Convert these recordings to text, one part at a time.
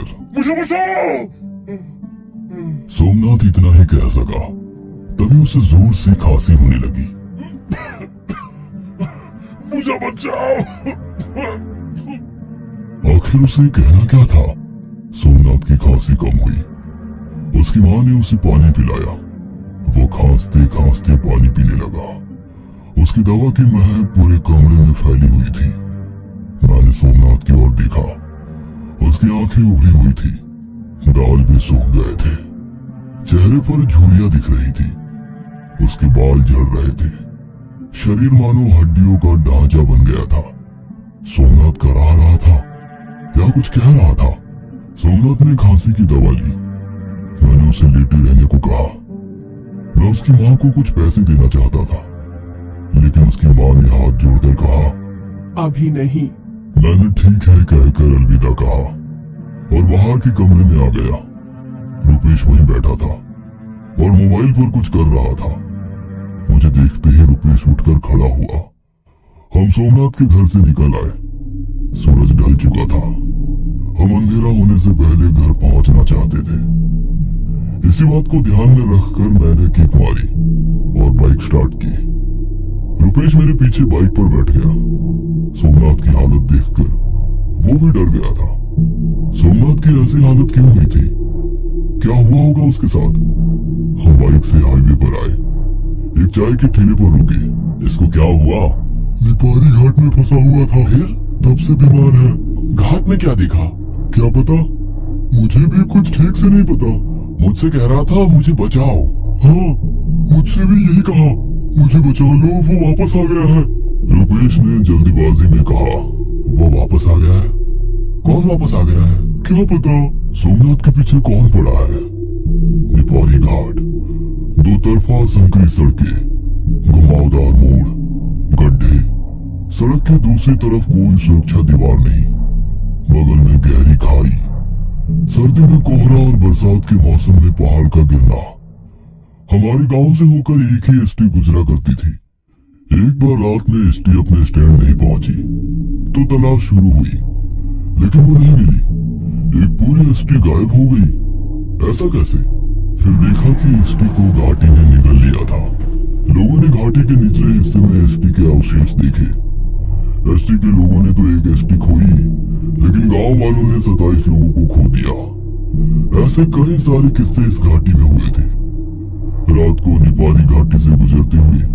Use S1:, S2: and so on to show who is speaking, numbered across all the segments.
S1: Doctor.
S2: मुझे बचाओ।
S1: सोमनाथ इतना ही कह सका, तभी उसे जोर से खांसी होने लगी।
S2: मुझे बचाओ।
S1: आखिर उसे कहना क्या था। सोमनाथ की खांसी कम हुई। उसकी मां ने उसे पानी पिलाया। वो खांसते खांसते पानी पीने लगा। उसकी दवा की महक पूरे कमरे में फैली हुई थी। मैंने सोमनाथ की ओर देखा। उसकी आंखें उभरी हुई थी, गाल भी सूख गए थे, चेहरे पर झुर्रियां दिख रही थी, उसके बाल झड़ रहे थे, शरीर मानो हड्डियों का ढांचा बन गया था। सोमनाथ करा रहा था या कुछ कह रहा था। सोमनाथ ने खांसी की दवा ली। मैंने उसे लेटे रहने को कहा। मैं उसकी मां को कुछ पैसे देना चाहता था, लेकिन उसकी मां ने हाथ जोड़कर कहा,
S3: अभी नहीं।
S1: मैंने ठीक है कहकर अलविदा कहा और बाहर के कमरे में आ गया। रुपेश वहीं बैठा था और मोबाइल पर कुछ कर रहा था। मुझे देखते ही रुपेश उठकर खड़ा हुआ। हम सोमनाथ के घर से निकल आए। सूरज ढल चुका था। हम अंधेरा होने से पहले घर पहुंचना चाहते थे। इसी बात को ध्यान में रखकर मैंने किक मारी और बाइक स्टार्ट की। रुपेश मेरे पीछे बाइक पर बैठ गया। सोमनाथ की हालत देखकर वो भी डर गया था। सोमनाथ की ऐसी हालत क्यों हुई थी? क्या हुआ होगा उसके साथ? हम बाइक से हाईवे पर आए। एक चाय के ठेले पर रुके। इसको क्या हुआ? निपारी घाट में फंसा हुआ था, फिर तब से बीमार है। घाट में क्या देखा? क्या पता, मुझे भी कुछ ठीक से नहीं पता। मुझसे कह रहा था मुझे बचाओ। हाँ, मुझसे भी यही कहा, मुझे बचा लो, वो वापस आ गया है। रुपेश ने जल्दीबाजी में कहा, वो वापस आ गया है? कौन वापस आ गया है? क्या पता। सोमनाथ के पीछे कौन पड़ा है? निपारी घाट, दो तरफा संकरी सड़कें, घुमावदार मोड़, गड्ढे, सड़क के दूसरी तरफ कोई सुरक्षा दीवार नहीं, बगल में गहरी खाई, सर्दी में कोहरा और बरसात के मौसम में पहाड़ का गिरना। हमारे गांव से होकर एक ही एसटी गुजरा करती थी। एक बार रात में एसटी अपने स्टैंड नहीं पहुंची तो तलाश शुरू हुई, लेकिन वो नहीं मिली। एक पूरी एसटी गायब हो गई। ऐसा कैसे? फिर देखा कि एसटी को घाटी ने निगल लिया था। लोगों ने घाटी के निचले हिस्से में एसटी के अवशेष देखे। एसटी के लोगों ने तो एक एसटी खोई, लेकिन गांव वालों ने 27 लोगों को खो दिया। ऐसे कई सारे किस्से इस घाटी में हुए थे। रात को निपारी घाटी से गुजरते हुए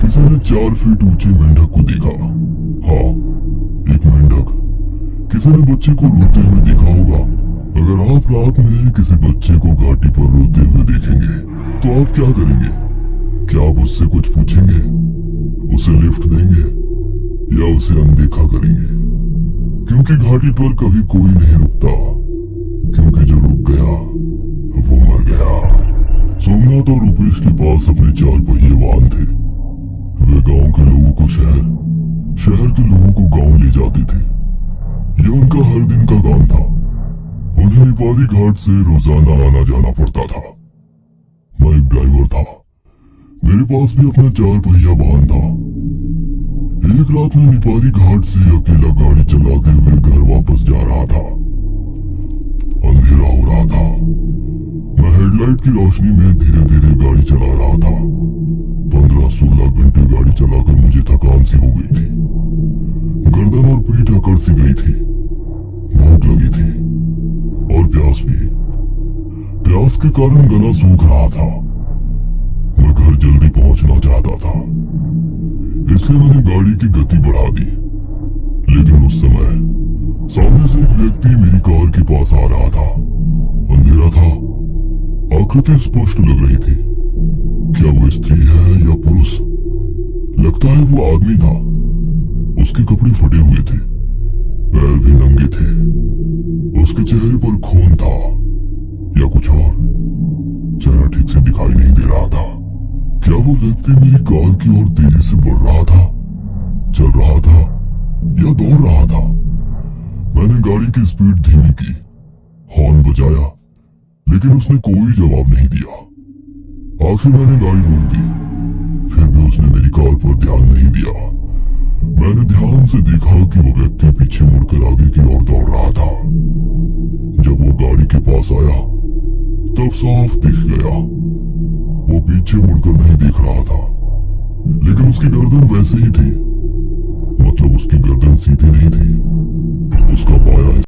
S1: किसी ने 4 फीट ऊंचे मेंढक को देखा। हाँ, एक मेंढक। किसी ने बच्चे को रोते हुए देखा होगा। अगर आप रात में किसी बच्चे को घाटी पर रोते हुए देखेंगे तो आप क्या करेंगे? क्या आप उससे कुछ पूछेंगे, उसे लिफ्ट देंगे या उसे अनदेखा करेंगे? क्योंकि घाटी पर कभी कोई नहीं रुकता, क्योंकि जो रुक गया वो मर गया। सोमनाथ और रुपेश के पास अपने 4 पहिए वाहन थे। वे गांव के लोगों को शहर, शहर के लोगों को गांव ले जाते थे। यह उनका हर दिन का काम था। उन्हें निपारी घाट से रोजाना आना जाना पड़ता था। मैं एक ड्राइवर था। मेरे पास भी अपना 4 पहिया वाहन था। एक रात में निपारी घाट से अकेला गाड़ी चलाते हुए घर वापस जा रहा था। अंधेरा हो रहा था। मैं हेडलाइट की रोशनी में धीरे धीरे गाड़ी चला रहा था। 15-16 घंटे गाड़ी चलाकर मुझे थकान सी हो गई थी। गर्दन और पीठ अकड़ सी गई थी। भूख लगी थी और प्यास भी। प्यास के कारण गला सूख रहा था। मैं घर जल्दी पहुंचना चाहता था, इसलिए मैंने गाड़ी की गति बढ़ा दी। लेकिन उस समय सामने से एक व्यक्ति मेरी कार के पास आ रहा था। अंधेरा था, आकृति स्पष्ट लग रही थी। क्या वो स्त्री है या पुरुष? लगता है वो आदमी था। उसके कपड़े फटे हुए थे, पैर भी नंगे थे। उसके चेहरे पर खून था या कुछ और, चेहरा ठीक से दिखाई नहीं दे रहा था। क्या वो व्यक्ति मेरी कार की ओर तेजी से बढ़ रहा था, चल रहा था या दौड़ रहा था? मैंने गाड़ी की स्पीड धीमी की, हॉर्न बजाया, लेकिन उसने कोई जवाब नहीं दिया। आखिर मैंने गाड़ी रोक दी। फिर भी उसने मेरी कार पर ध्यान नहीं दिया। मैंने ध्यान से देखा कि वो व्यक्ति पीछे मुड़कर आगे की ओर दौड़ रहा था। जब गाड़ी के पास आया तब साफ दिख गया। वो पीछे मुड़कर नहीं देख रहा था, लेकिन उसकी गर्दन वैसे ही थी। मतलब उसकी गर्दन सीधी नहीं थी,